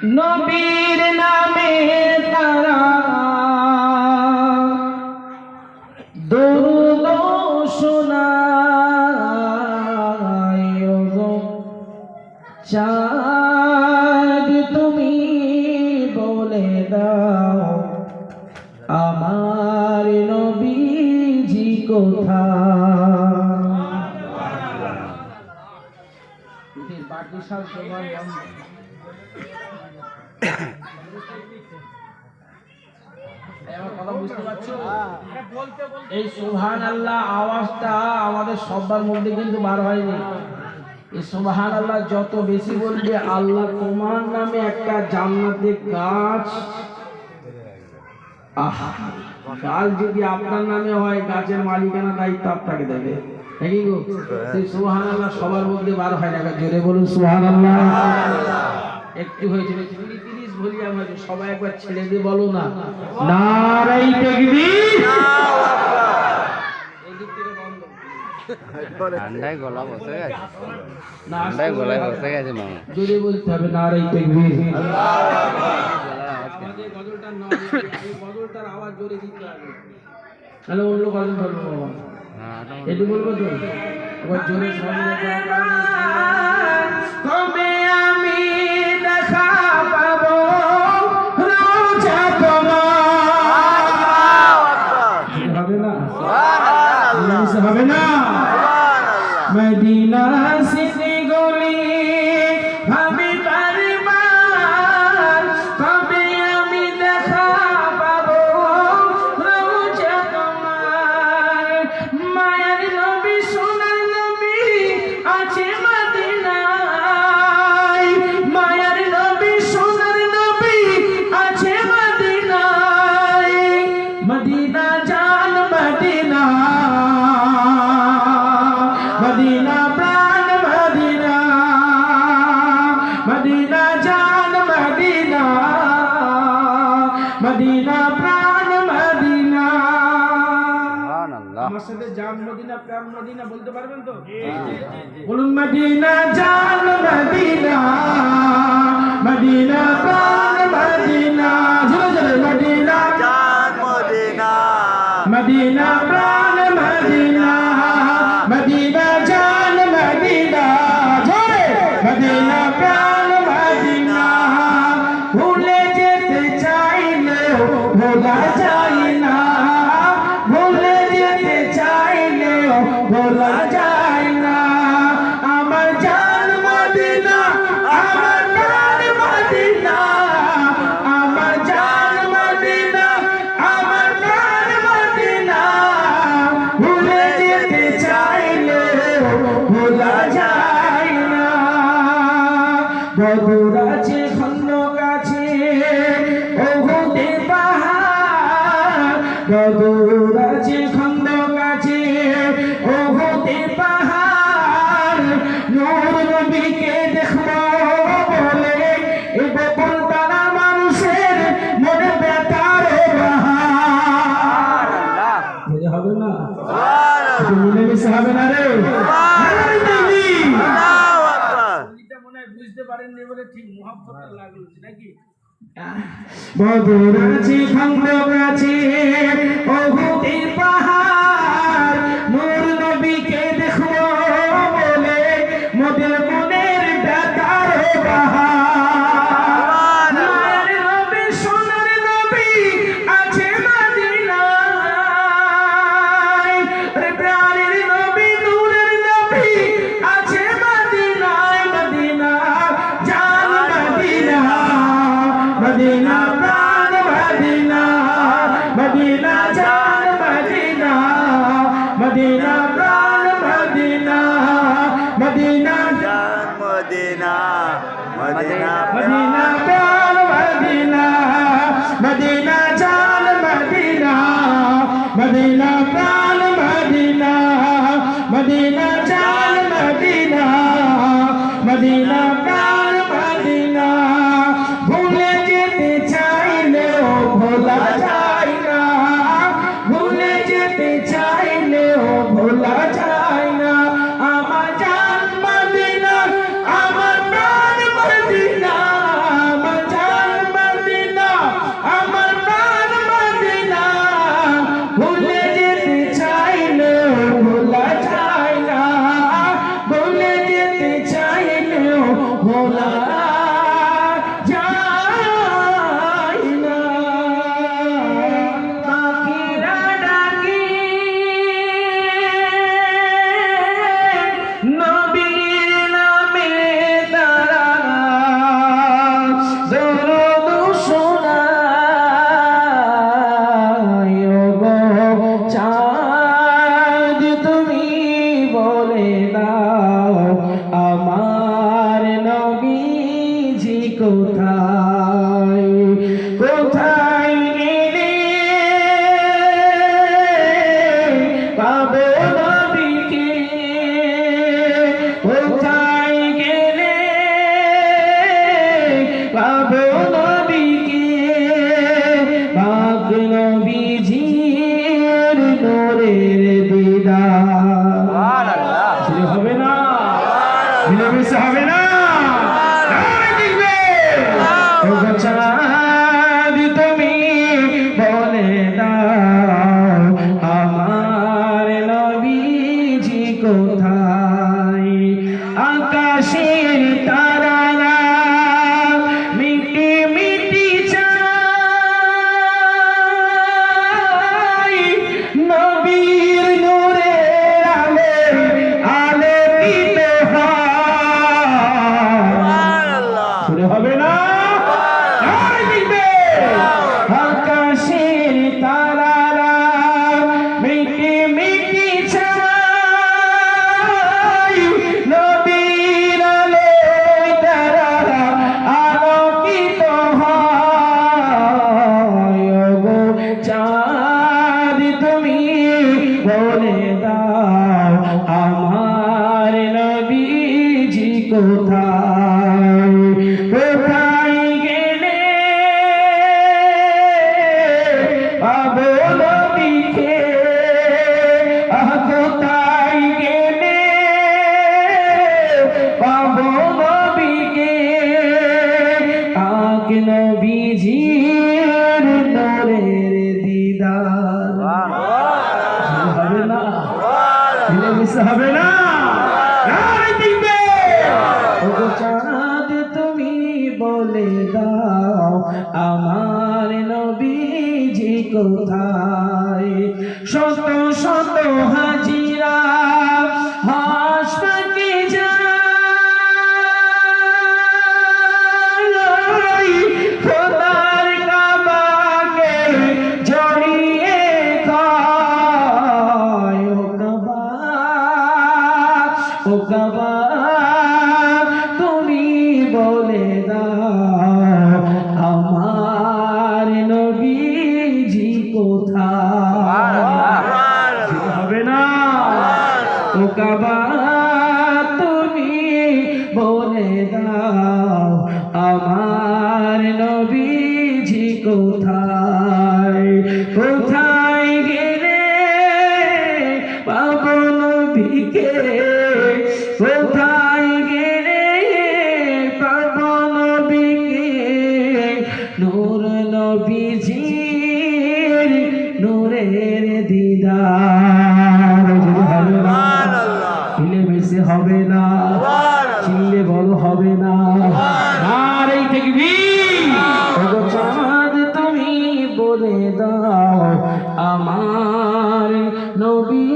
নবীর নামে তারা দরুদ শোনায় গো চাঁদ তুমি বলে দাও আমার নবীজি কোথায়। বাকি সব তোমার এই সুবহানাল্লাহ আওয়াজটা আমাদের সবার মধ্যে কিন্তু বার হয়নি। এই সুবহানাল্লাহ যত বেশি বলবে আল্লাহ তোমার নামে একটা জান্নাতের গাছ, গাছ যদি আপনার নামে হয় গাছের মালিকানা দায়িত্ব আপনাকে দেবে নাকি গো। সেই সুবহানাল্লাহ সবার মধ্যে বার হয় না, জোরে বলুন সুবহানাল্লাহ। একটু হয়েছে 30 ভলিউম হয়েছে, সবাই একবার ছেড়ে দিয়ে বলো না নারাই তাকবীর। এদিক থেকে বন্ধ, ঠান্ডায় গলা বসে গেছে, ঠান্ডায় গলায় বসে গেছে মামা। জোরে বলতে হবে নারাই তাকবীর। আমাদের গজলটার নাম এই গজলটার আওয়াজ জোরে দিতে হবে। তাহলে অন্য গজল বলবো বাবা, এটি বলবো তো একবার জোরে সবাই তবে আমি দেখা পাবো রোজা তোমার। হবে না হবে না মদিনা সিটি গলি ভাবি বারবার তবে আমি দেখা পাবো রোজা তোমার। মায়ের নবী সোনার নবী আছে মদিনায়, মায়ের নবী সোনার নবী আছে মদিনায়। মদিনা জান মদিনা, মদিনা প্রাণ মদিনা, মদিনা জান মদিনা, মদিনা প্রাণ মদিনা। আমার সাথে জান মদিনা প্রাণ মদিনা বলতে পারবেন তো? বলুন মদিনা জান মদিনা, মদিনা প্রাণ মদিনা, জোরে জোরে মদিনা জান মদিনা, মদিনা প্রাণ মদিনা, মদিনা জান মদিনা, জোরে মদিনা প্রাণ মদিনা। ভুলে যেতে চাইলেও ভোলা যায় না, ভুলে যেতে চাইলেও ভোলা যায় না। আমার জান মদিনা, আমার প্রাণ মদিনা, আমার জান মদিনা, আমার প্রাণ মদিনা। ভুলে যেতে চাইলেও ভোলা যায় না। বদর আছে খন্দক আছে ওহুদের পাহাড়, বদর আছে খন্দক আছে ওহুদের পাহাড়। নূর নবীকে দেখবো বলে এ গোপন তারা মানুষের মনে ব্যথার বাহার। হবে না মিলেমিশে হবে না রে। বুঝতে পারেননি বলে ঠিক মুহাব্বত লাগলো নাকি। বদর আছে খন্দক আছে ওহুদের পাহাড়। নূর নবীকে দেখবো বলে মোদের মনের ব্যথার বাহার। মায়ের নবী সোনার নবী আছে মদিনায়, প্রাণের নবী নূরের নবী আছে মদিনায়। মদিনা জান মদিনা, মদিনা প্রাণ মদিনা, মদিনা জান মদিনা, মদিনা প্রাণ মদিনা, মদিনা জান মদিনা, মদিনা মদিনা প্রাণ মদিনা, মদিনা জান মদিনা, মদিনা প্রাণ মদিনা, মদিনা জান মদিনা, মদিনা প্রাণ মদিনা। ভুলে যেতে চাইলেও ভোলা যায় না, ভুলে যেতে চাইলেও ভোলা যায় না। আমার জান মদিনা, আমার প্রাণ মদিনা, আমার কোথায় কোথায় গেলে পাবো নবীকে কোথায় গেলে পাবো নবীকে পাক নবীজির নূরের দিদার ছেলে হবে না মিলেমিশে হবে না চাঁদ তুমি বলে দাও আমার নবীজি কোথায় আকাশের তারারা মিটি মিটি চাই নবীর নূরের আলো আলোকিত হয় হবে না আকাশের তারারা মিটি মিটি ছাই নবীর আলোয় তারারা আলোকিত হয় ওগো চাঁদ তুমি বলে দাও আমার নবীজি কোথায় কোথায় গেলে পাবো নবীকে কোথায় গেলে পাবো নবীকে পাক নবীজির নূরের দিদার হবে না মিলেমিশে হবে না চাঁদ তুমি বলে দাও আমার নবীজি কোথায় শত শত হাজিরা হাসপাকে যাই খোদার কাবাকে জড়িয়ে খায় ও কাবা তুমি বলে দাও আমার নবীজি কোথায় হবে না ও কাবা তুমি বলে দাও আমার নবীজি কোথায় কোথায় গেলে পাবো নবীকে কোথায় গেলে পাবো নবীকে নূর নবীজির নূরের দিদার মিলেমিশে হবে না চিল্লে বড় হবে না আর এই তাকবীর চাঁদ তুমি বলে দাও আমার নবী